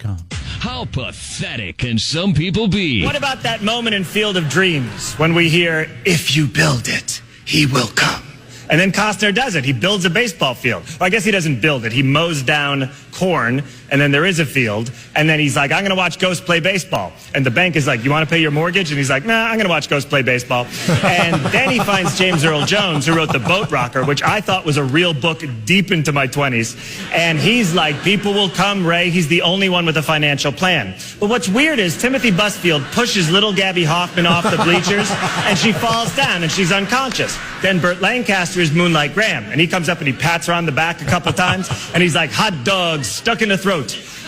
TexMess.com. How pathetic can some people be? What about that moment in Field of Dreams when we hear, if you build it, he will come? And then Costner does it. He builds a baseball field. Well, I guess he doesn't build it. He mows down corn, and then there is a field. And then he's like, I'm going to watch Ghost play baseball. And the bank is like, you want to pay your mortgage? And he's like, nah, I'm going to watch Ghost play baseball. And then he finds James Earl Jones, who wrote The Boat Rocker, which I thought was a real book deep into my 20s. And he's like, people will come, Ray. He's the only one with a financial plan. But what's weird is Timothy Busfield pushes little Gabby Hoffman off the bleachers, and she falls down, and she's unconscious. Then Burt Lancaster is Moonlight Graham, and he comes up and he pats her on the back a couple times, and he's like, hot dogs stuck in the throat.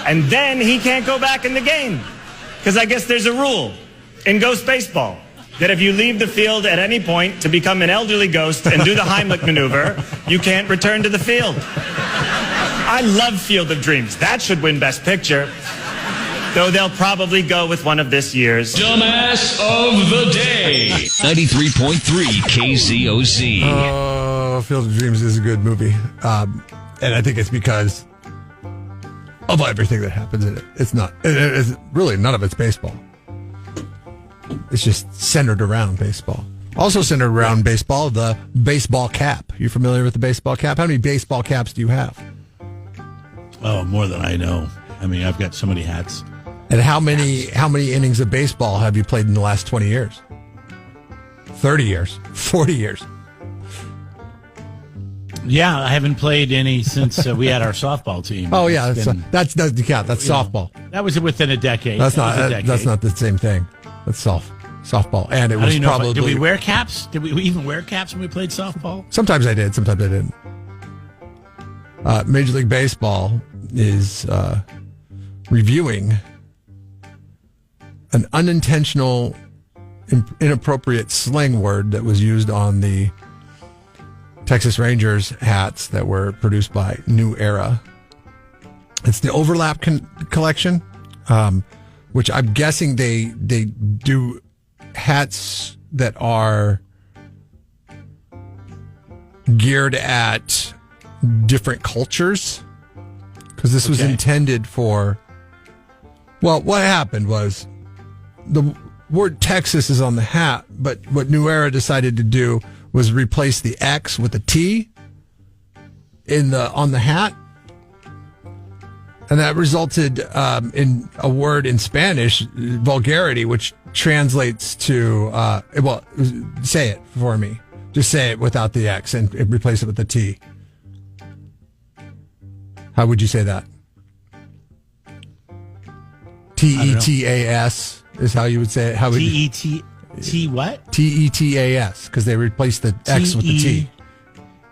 And then he can't go back in the game, because I guess there's a rule in Ghost Baseball that if you leave the field at any point to become an elderly ghost and do the Heimlich maneuver, you can't return to the field. I love Field of Dreams. That should win Best Picture, though they'll probably go with one of this year's Dumbass of the Day. 93.3 KZOZ. Oh, Field of Dreams is a good movie. And I think it's because of everything that happens in it. It's really, none of it's baseball. It's just centered around baseball. Also centered around baseball, the baseball cap. You familiar with the baseball cap? How many baseball caps do you have? Oh, more than I know. I mean, I've got so many hats. And how many innings of baseball have you played in the last 20 years? 30 years? 40 years? Yeah, I haven't played any since we had our softball team. Oh, yeah. That's softball. That was within a decade. That's not the same thing. That's softball. And it was probably... Did we wear caps? Did we even wear caps when we played softball? Sometimes I did. Sometimes I didn't. Major League Baseball is reviewing an unintentional, inappropriate slang word that was used on the Texas Rangers hats that were produced by New Era. It's the overlap collection, which I'm guessing they do hats that are geared at different cultures, because this was intended for... Well, what happened was the word Texas is on the hat, but what New Era decided to do was replace the X with a T on the hat, and that resulted in a word in Spanish, vulgarity, which translates to say it for me. Just say it without the X and replace it with the T. How would you say that? TETAS is how you would say it. How would T what? TETAS, because they replaced the X with the T.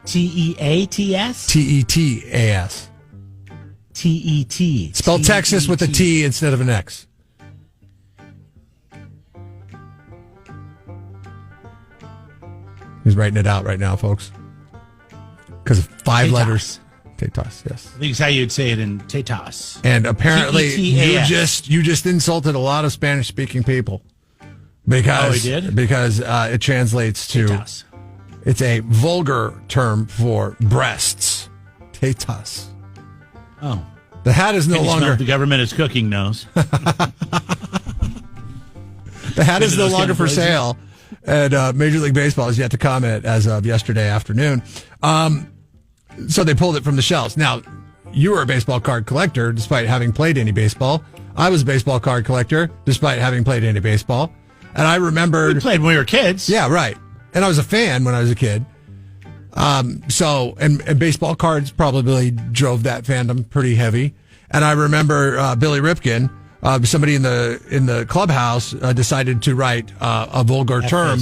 TEATS? TETAS. TET. Spell Texas with a T instead of an X. He's writing it out right now, folks. Because of 5 letters. Tetas, yes. I think it's how you'd say it in Tetas. And apparently TETAS. you just insulted a lot of Spanish-speaking people. Because, because it translates to... Tetas. It's a vulgar term for breasts. Tetas. Oh. The hat is no longer... The government is cooking nose. The hat is no longer for sale. And Major League Baseball has yet to comment as of yesterday afternoon. So they pulled it from the shelves. Now, you were a baseball card collector despite having played any baseball. I was a baseball card collector despite having played any baseball. And I remembered... We played when we were kids. Yeah, right. And I was a fan when I was a kid. And baseball cards probably drove that fandom pretty heavy. And I remember Billy Ripken, somebody in the clubhouse decided to write a vulgar term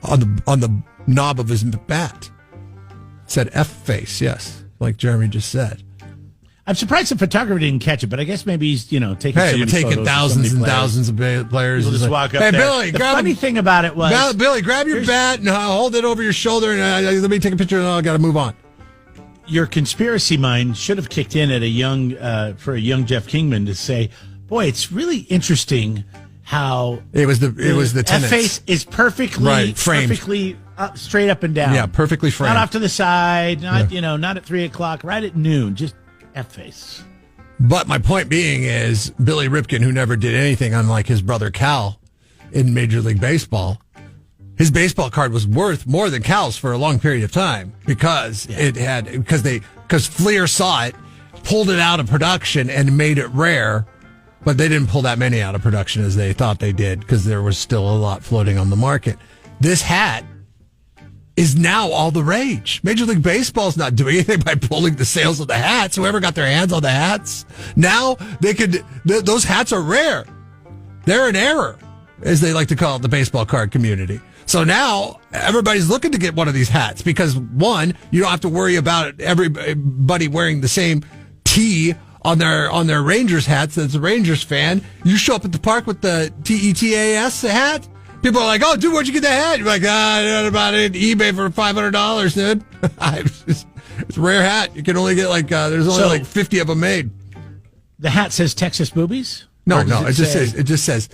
on the knob of his bat. It said F-face, yes, like Jeremy just said. I'm surprised the photographer didn't catch it, but I guess maybe he's, taking you're taking thousands and thousands of players. People just walk up hey, there. Billy, the funny thing about it was... Billy, grab your bat and hold it over your shoulder and let me take a picture and I got to move on. Your conspiracy mind should have kicked in at for a young Jeff Kingman to say, boy, it's really interesting how... It was the tenants. F-face is perfectly framed. Perfectly up, straight up and down. Yeah, perfectly framed. Not off to the side, not at 3 o'clock, right at noon, just F-face. But my point being is Billy Ripken, who never did anything unlike his brother Cal in Major League Baseball, his baseball card was worth more than Cal's for a long period of time because Fleer saw it, pulled it out of production and made it rare, but they didn't pull that many out of production as they thought they did because there was still a lot floating on the market. This hat is now all the rage. Major League Baseball is not doing anything by pulling the sales of the hats. Whoever got their hands on the hats, now they could. Those hats are rare. They're an error, as they like to call it, the baseball card community. So now everybody's looking to get one of these hats because, one, you don't have to worry about everybody wearing the same T on their Rangers hats. That's a Rangers fan. You show up at the park with the TETAS hat. People are like, "Oh, dude, where'd you get that hat?" You're like, "I know about it. eBay for $500, dude." It's a rare hat. You can only get there's only like 50 of them made. The hat says Texas boobies? No. It just says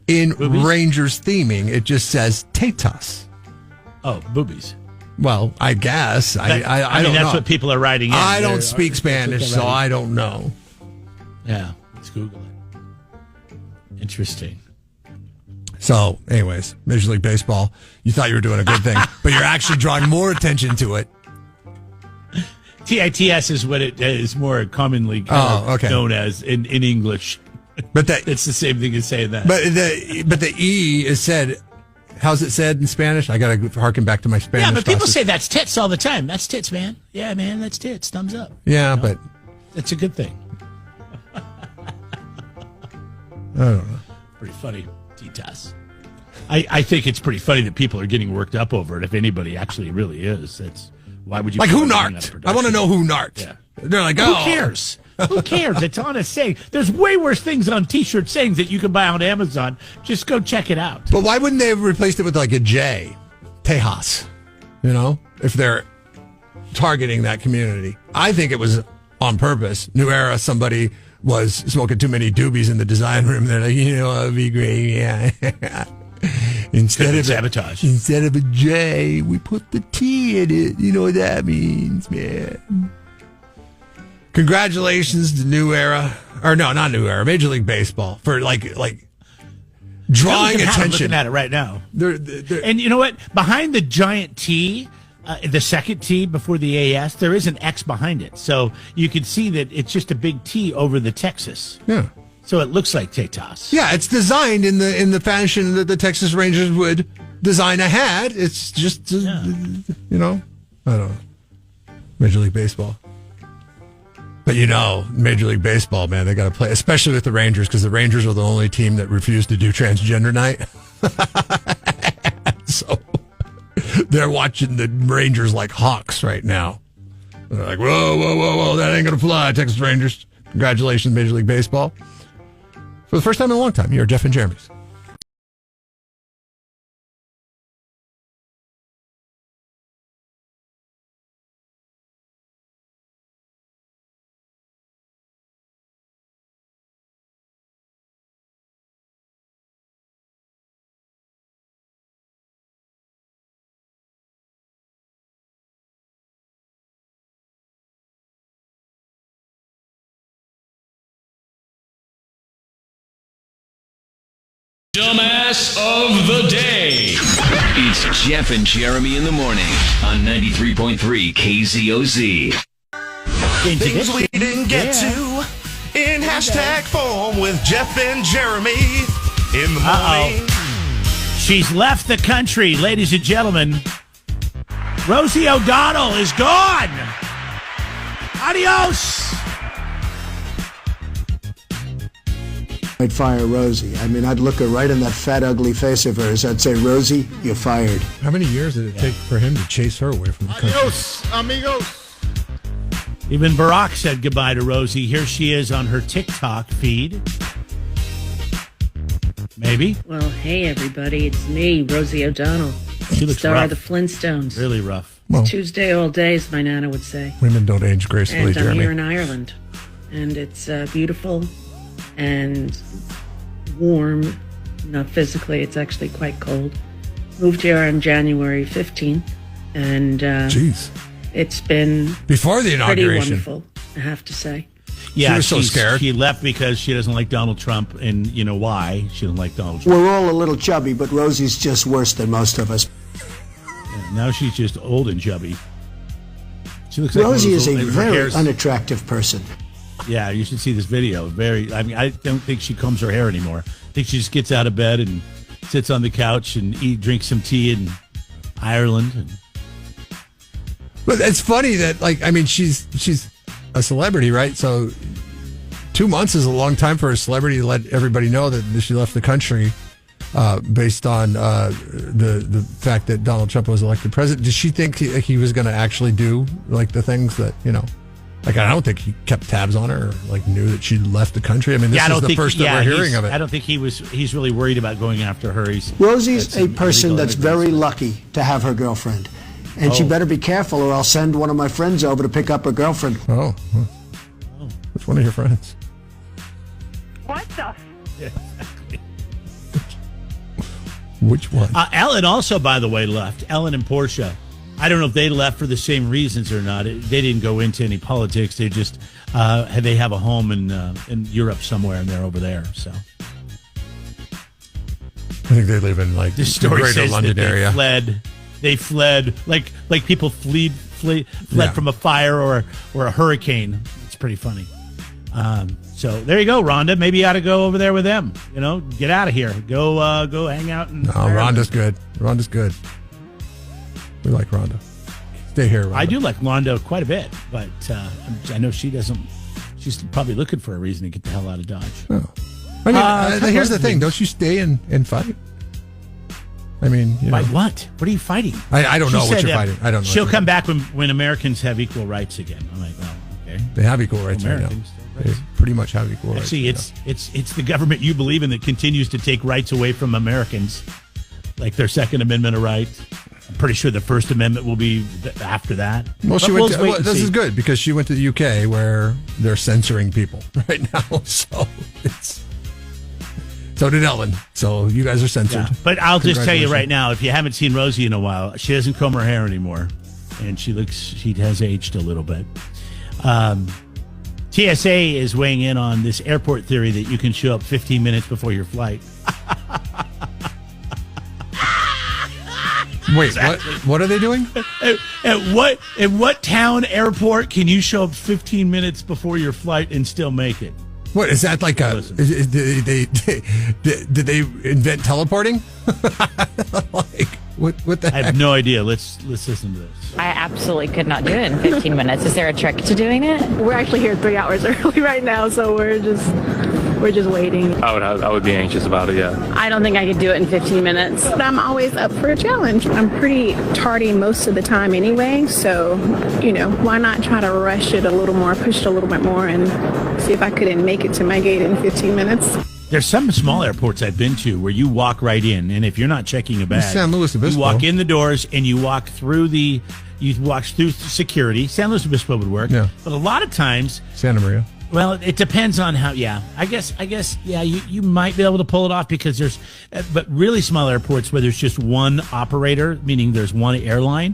in boobies? Rangers theming. It just says Tetas. Oh, boobies. Well, I guess I don't know. That's what people are writing in. I don't speak Spanish, so I don't know. Yeah, let's Google it. Interesting. So, anyways, Major League Baseball, you thought you were doing a good thing, but you're actually drawing more attention to it. TITS is what it is more commonly known as in English. But it's the same thing as saying that. But the E is said. How's it said in Spanish? I got to harken back to my Spanish. Yeah, but people classes. say that's tits all the time. That's tits, man. Yeah, man, that's tits. Thumbs up. Yeah, but it's a good thing. I don't know. Pretty funny. Titas. I think it's pretty funny that people are getting worked up over it. If anybody actually really is, that's why would you like who narked? I want to know who narked. Yeah. They're like, who cares? Who cares? It's on a saying. There's way worse things on T-shirt sayings that you can buy on Amazon. Just go check it out. But why wouldn't they have replaced it with like a J? Tejas. You know, if they're targeting that community. I think it was on purpose. New Era, somebody was smoking too many doobies in the design room. They're like, it'd be great. Yeah. Instead of sabotage. Instead of a J, we put the T in it. You know what that means, man. Congratulations to New Era, or no, not New Era, Major League Baseball for like drawing attention. I'm looking at it right now. And you know what? Behind the giant T, the second T before the AS, there is an X behind it, so you can see that it's just a big T over the Texas. Yeah. So it looks like Tetas. Yeah, it's designed in the fashion that the Texas Rangers would design a hat. It's just, I don't know. Major League Baseball. But Major League Baseball, man, they got to play, especially with the Rangers, because the Rangers are the only team that refused to do transgender night. So they're watching the Rangers like hawks right now. They're like, whoa, that ain't going to fly, Texas Rangers. Congratulations, Major League Baseball. For the first time in a long time, you're Jeff and Jeremy's. Dumbass of the day. It's Jeff and Jeremy in the morning on 93.3 KZOZ. Things we didn't get to in hashtag form with Jeff and Jeremy in the morning. She's left the country, ladies and gentlemen. Rosie O'Donnell is gone. Adios. I'd fire Rosie. I mean, I'd look her right in that fat, ugly face of hers. I'd say, Rosie, you're fired. How many years did it take for him to chase her away from the country? Adios, amigos. Even Barack said goodbye to Rosie. Here she is on her TikTok feed. Maybe. Well, hey, everybody. It's me, Rosie O'Donnell. She looks star rough. of the Flintstones. Really rough. Well, Tuesday all day, as my Nana would say. Women don't age gracefully, and I'm Jeremy. here in Ireland. And it's beautiful and warm. Not physically, it's actually quite cold. Moved here on January 15th. And Jeez. it's been Before the pretty inauguration. wonderful, I have to say. Yeah, she was so scared. She left because she doesn't like Donald Trump, and you know why she doesn't like Donald Trump. We're all a little chubby, but Rosie's just worse than most of us. Yeah, now she's just old and chubby. She looks like Rosie is a her very hair's- unattractive person. Yeah, you should see this video. I don't think she combs her hair anymore. I think she just gets out of bed and sits on the couch and drinks some tea in Ireland. But it's funny that, like, I mean, she's a celebrity, right? So 2 months is a long time for a celebrity to let everybody know that she left the country based on the fact that Donald Trump was elected president. Did she think he was going to actually do, like, the things that, you know, like, I don't think he kept tabs on her or, like, knew that she left the country. I mean, this is the first that we're hearing of it. I don't think he's really worried about going after her. Rosie's a person that's very lucky to have her girlfriend. And she better be careful or I'll send one of my friends over to pick up her girlfriend. Oh. Which one of your friends? What the? Yeah, exactly. Which one? Ellen also, by the way, left. Ellen and Portia. I don't know if they left for the same reasons or not. They didn't go into any politics. They just they have a home in Europe somewhere, and they're over there. So I think they live in, like, this story the greater says London that area. They fled like people fled from a fire or a hurricane. It's pretty funny. So there you go, Rhonda. Maybe you ought to go over there with them. You know, get out of here. Go hang out. No, Rhonda's good. Rhonda's good. We like Rhonda. Stay here, Rhonda. I do like Rhonda quite a bit, but I know she doesn't. She's probably looking for a reason to get the hell out of Dodge. Oh. I mean, here's the thing. Don't you stay and fight? I mean, you know. Fight what? What are you fighting? I don't know what you're fighting. I don't know. She'll come back when Americans have equal rights again. I'm like, oh, okay. They have equal rights right now. They pretty much have equal rights. See, it's the government you believe in that continues to take rights away from Americans, like their Second Amendment right. I'm pretty sure the First Amendment will be after that. Well, this is good because she went to the UK where they're censoring people right now. So did Ellen. So you guys are censored. Yeah, but I'll just tell you right now, if you haven't seen Rosie in a while, she doesn't comb her hair anymore, and she has aged a little bit. TSA is weighing in on this airport theory that you can show up 15 minutes before your flight. Wait, what are they doing? At what town airport can you show up 15 minutes before your flight and still make it? What is that like? Did they invent teleporting? Like what the heck? I have no idea. Let's listen to this. I absolutely could not do it in 15 minutes. Is there a trick to doing it? We're actually here 3 hours early right now, so we're just waiting. I would be anxious about it, yeah. I don't think I could do it in 15 minutes. But I'm always up for a challenge. I'm pretty tardy most of the time anyway, so, why not try to rush it a little more, push it a little bit more, and see if I couldn't make it to my gate in 15 minutes. There's some small airports I've been to where you walk right in, and if you're not checking a bag, San Luis Obispo. You walk in the doors and you walk through security. San Luis Obispo would work, yeah. But a lot of times, Santa Maria. Well, it depends on how. Yeah, I guess. Yeah, you might be able to pull it off because but really small airports where there's just one operator, meaning there's one airline,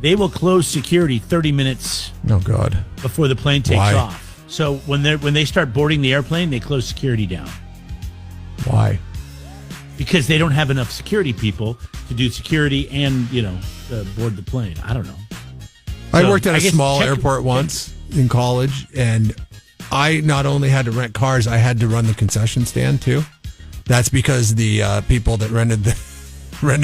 they will close security 30 minutes. Oh God! Before the plane takes Why? off. So when they start boarding the airplane, they close security down. Why? Because they don't have enough security people to do security and board the plane. I don't know. I worked at a small airport once in college, and I not only had to rent cars, I had to run the concession stand too. That's because the people that rented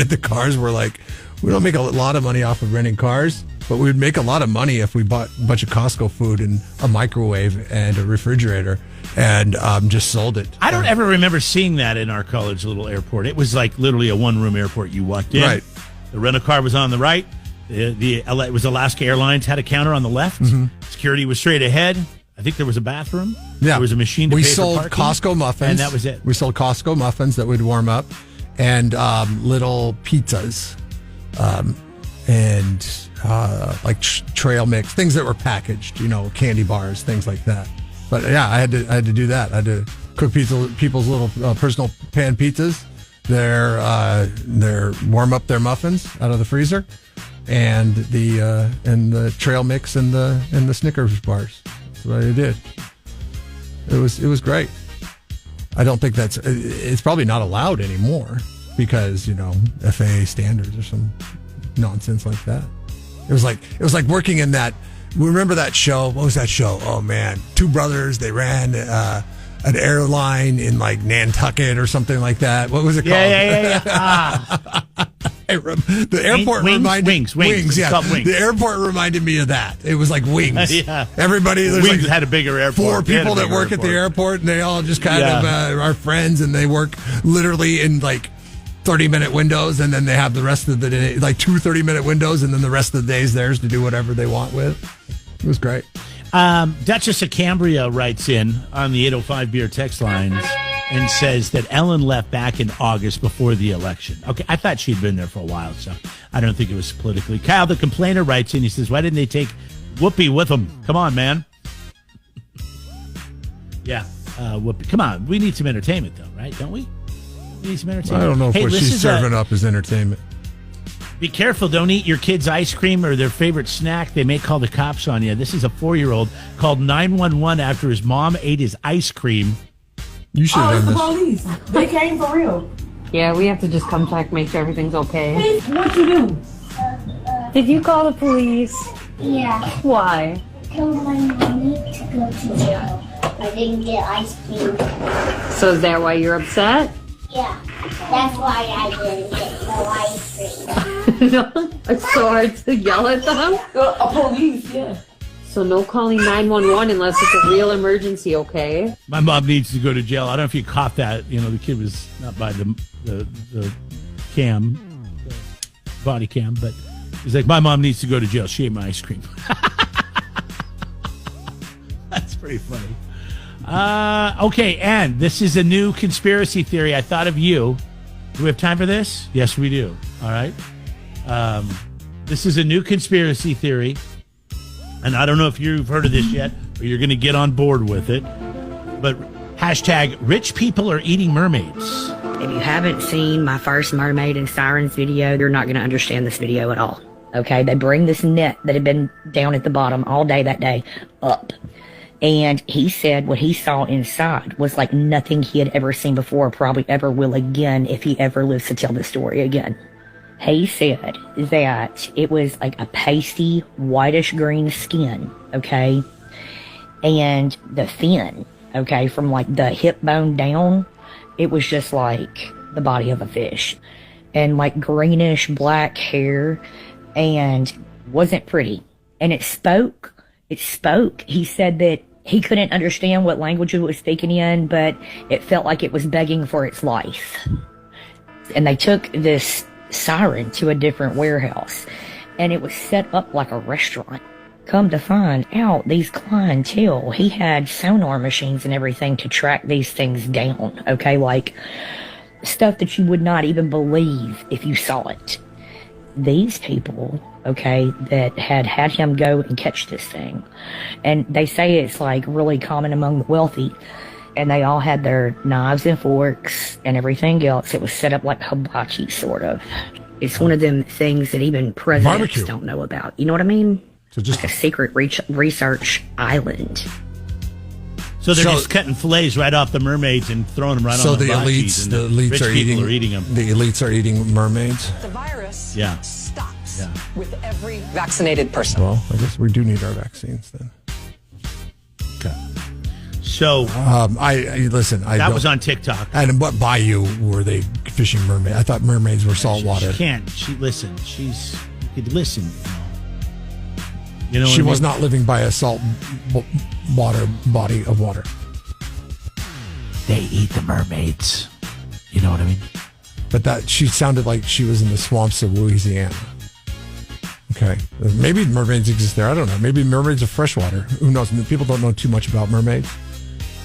the cars were like, we don't make a lot of money off of renting cars, but we would make a lot of money if we bought a bunch of Costco food and a microwave and a refrigerator and just sold it. I don't ever remember seeing that in our college little airport. It was like literally a one-room airport. You walked in, right. The rental car was on the right. It was Alaska Airlines, had a counter on the left. Mm-hmm. Security was straight ahead. I think there was a bathroom. Yeah. There was a machine to pay for parking. We sold Costco muffins. And that was it. We sold Costco muffins that would warm up and little pizzas and like trail mix, things that were packaged, candy bars, things like that. But yeah, I had to do that. I had to cook people's little personal pan pizzas. They're warm up their muffins out of the freezer and the trail mix and the Snickers bars. That's what I did. It was great. I don't think it's probably not allowed anymore because, FAA standards or some nonsense like that. It was like working in that. Remember that show? What was that show? Oh man, two brothers. They ran an airline in like Nantucket or something like that. What was it called? Yeah. The airport reminded Wings. Yeah, Wings. The airport reminded me of that. It was like Wings. Yeah. Everybody Wings had a bigger airport. 4 people that work at the airport, and they all just kind of are friends, and they work literally in like 30-minute windows, and then they have the rest of the day, like 2 30-minute windows, and then the rest of the day is theirs to do whatever they want with. It was great. Duchess of Cambria writes in on the 805 beer text lines and says that Ellen left back in August before the election. Okay, I thought she'd been there for a while, so I don't think it was politically. Kyle, the complainer, writes in. He says, why didn't they take Whoopi with them? Come on, man. Yeah, Whoopi. Come on. We need some entertainment, though, right? Don't we? We need some entertainment. I don't know if what she's serving up is entertainment. Be careful. Don't eat your kids' ice cream or their favorite snack. They may call the cops on you. This is a 4-year-old called 911 after his mom ate his ice cream. You should have done this. Police. They came for real. Yeah, we have to just come check, make sure everything's okay. Hey, what you do? Did you call the police? Yeah. Why? Told my mommy to go to jail. I didn't get ice cream. So is that why you're upset? Yeah. That's why I didn't get no ice cream. No, it's so hard to yell at them. A police, yeah. So no calling 911 unless it's a real emergency, okay? My mom needs to go to jail. I don't know if you caught that. The kid was not by the cam, the body cam, but he's like, my mom needs to go to jail. She ate my ice cream. That's pretty funny. Okay, and this is a new conspiracy theory. I thought of you. Do we have time for this? Yes, we do. All right. This is a new conspiracy theory. And I don't know if you've heard of this yet, or you're going to get on board with it. But hashtag rich people are eating mermaids. If you haven't seen my first Mermaid and Sirens video, you're not going to understand this video at all. Okay, they bring this net that had been down at the bottom all day that day up. And he said what he saw inside was like nothing he had ever seen before, probably ever will again if he ever lives to tell the story again. He said that it was like a pasty, whitish green skin, okay? And the fin, okay, from like the hip bone down, it was just like the body of a fish. And like greenish black hair, and wasn't pretty. And it spoke. He said that he couldn't understand what language it was speaking in, but it felt like it was begging for its life. And they took this siren to a different warehouse, and it was set up like a restaurant. Come to find out, these clientele, he had sonar machines and everything to track these things down, okay, like stuff that you would not even believe if you saw it. These people, okay, that had him go and catch this thing, and they say it's like really common among the wealthy, and they all had their knives and forks and everything else. It was set up like hibachi, sort of. It's one of them things that even presidents don't know about. You know what I mean? So just like a secret research island. So they're just cutting fillets right off the mermaids and throwing them right on the elites. The elites are eating them. The elites are eating mermaids. The virus stops with every vaccinated person. Well, I guess we do need our vaccines then. Okay. So that was on TikTok. And what bayou were they fishing mermaids? I thought mermaids were saltwater. You could listen. You know, she was not living by a salt body of water. They eat the mermaids. You know what I mean? But that she sounded like she was in the swamps of Louisiana. Okay, maybe mermaids exist there. I don't know. Maybe mermaids are freshwater. Who knows? People don't know too much about mermaids.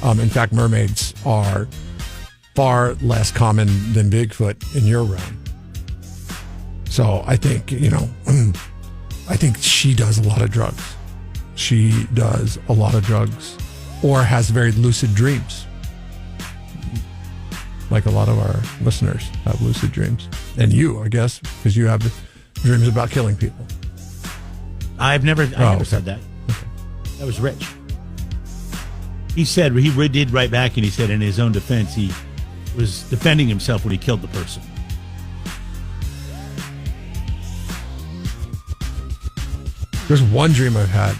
In fact, mermaids are far less common than Bigfoot in your realm. So I think, I think she does a lot of drugs. She does a lot of drugs or has very lucid dreams. Like a lot of our listeners have lucid dreams. And you, I guess, because you have dreams about killing people. I never said that. Okay. That was Rich. He said, he did write back, and he said in his own defense, he was defending himself when he killed the person. There's one dream I've had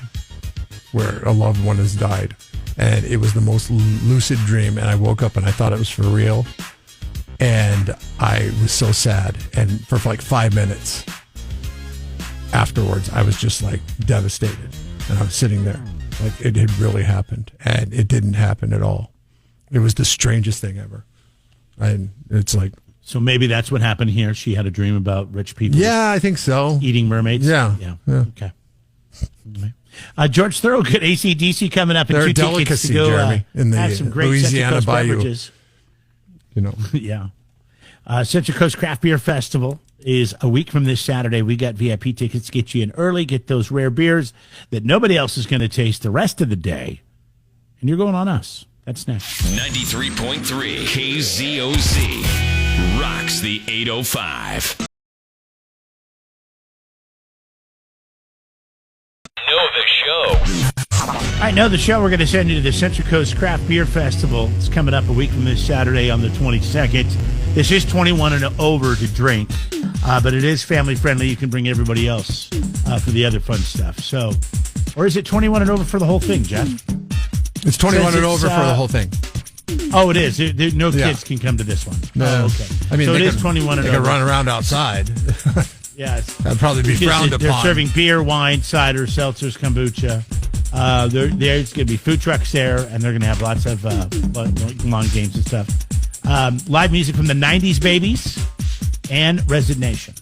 where a loved one has died, and it was the most lucid dream, and I woke up and I thought it was for real, and I was so sad, and for like 5 minutes afterwards, I was just like devastated, and I was sitting there like it had really happened, and it didn't happen at all. It was the strangest thing ever, and it's like... So maybe that's what happened here. She had a dream about rich people. Yeah, I think so. Eating mermaids. Yeah. Okay. George Thorogood, AC/DC coming up in They're 2 a tickets delicacy, to go Jeremy, in the have some great Louisiana Central Coast Bayou. beverages. You know. Yeah. Central Coast Craft Beer Festival is a week from this Saturday. We got VIP tickets to get you in early, get those rare beers that nobody else is going to taste the rest of the day. And you're going on us. That's next. 93.3 KZOZ rocks the 805. Know the show. I know the show. We're going to send you to the Central Coast Craft Beer Festival. It's coming up a week from this Saturday on the 22nd. This is 21 and over to drink, but it is family friendly. You can bring everybody else for the other fun stuff. So, or is it 21 and over for the whole thing, Jeff? It's 21 and over for the whole thing. Oh, it is. No kids can come to this one. No. Oh, okay. I mean, so it is 21 and over. They can run around outside. Yes. That'd probably be frowned upon. They're serving beer, wine, cider, seltzers, kombucha. There's going to be food trucks there, and they're going to have lots of long games and stuff. Live music from the 90s Babies and Resignation.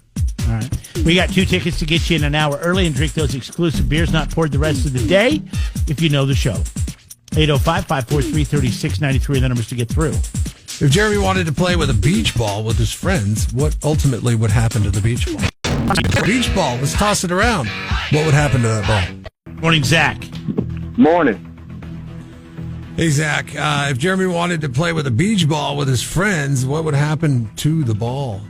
All right. We got 2 tickets to get you in an hour early and drink those exclusive beers not poured the rest of the day if you know the show. 805-543-3693, the numbers to get through. If Jeremy wanted to play with a beach ball with his friends, what ultimately would happen to the beach ball? Beach ball, let's toss it around. What would happen to that ball? Morning, Zach. Morning. Hey, Zach, if Jeremy wanted to play with a beach ball with his friends, what would happen to the ball?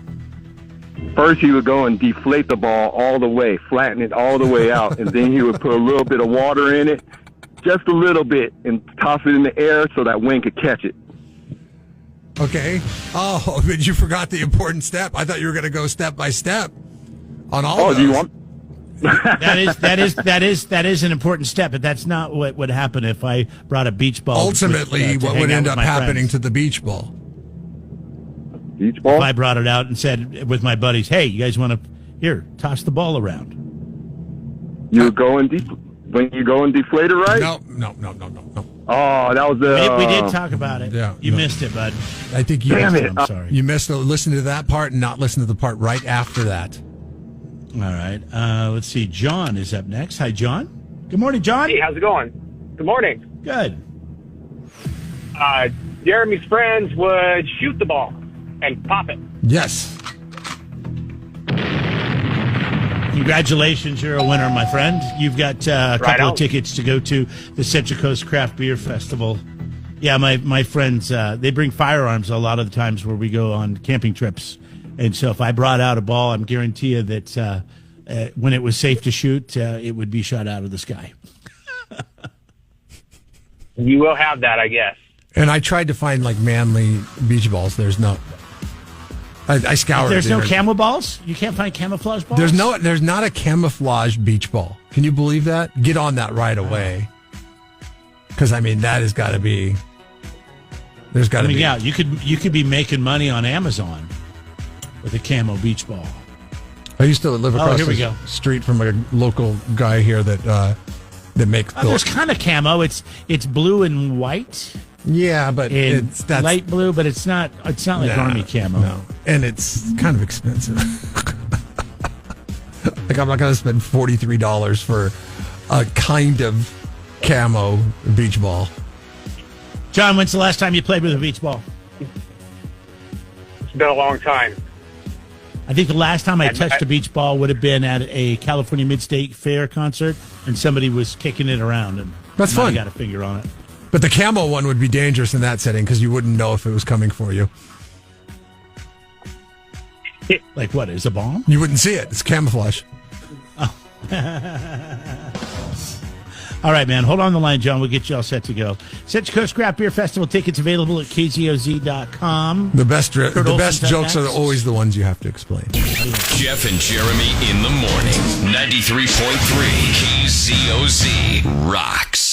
First, he would go and deflate the ball all the way, flatten it all the way out, and then he would put a little bit of water in it, just a little bit, and toss it in the air so that wind could catch it. Okay. Oh, but you forgot the important step. I thought you were going to go step by step on all of those. Do you want? that is an important step, but that's not what would happen if I brought a beach ball. Ultimately, what would end up happening to the beach ball? Beach ball? If I brought it out and said with my buddies, "Hey, you guys want to toss the ball around?" You would go and when you go and deflate it, right? No. Oh, that was the. We did talk about it. Yeah, you missed it, bud. I think you Damn missed it. I'm sorry. You missed listen to that part and not listen to the part right after that. All right. Let's see. John is up next. Hi, John. Good morning, John. Hey, how's it going? Good morning. Good. Jeremy's friends would shoot the ball and pop it. Yes. Congratulations, you're a winner, my friend. You've got a couple on. of tickets to go to the Central Coast Craft Beer Festival. Yeah, my friends, they bring firearms a lot of the times where we go on camping trips. And so if I brought out a ball, I'm guarantee you that when it was safe to shoot, it would be shot out of the sky. You will have that, I guess. And I tried to find like manly beach balls. There's no. I scoured. There's no camel balls? You can't find camouflage balls? There's not a camouflage beach ball. Can you believe that? Get on that right away. Because I mean, that has got to be. There's got to be. Yeah, you could be making money on Amazon with a camo beach ball. I used to live across the street from a local guy here that makes. There's kind of camo. It's blue and white. Yeah, but that's light blue, but it's not like army camo. No, and it's kind of expensive. Like I'm not going to spend $43 for a kind of camo beach ball. John, when's the last time you played with a beach ball? It's been a long time. I think the last time I touched a beach ball would have been at a California Mid-State Fair concert, and somebody was kicking it around. And that's fun. I got a finger on it. But the camo one would be dangerous in that setting because you wouldn't know if it was coming for you. Like what? Is a bomb? You wouldn't see it. It's camouflage. Oh. All right, man. Hold on the line, John. We'll get you all set to go. Central Coast Craft Beer Festival tickets available at KZOZ.com. The best jokes are always the ones you have to explain. Jeff and Jeremy in the morning. 93.3 KZOZ rocks.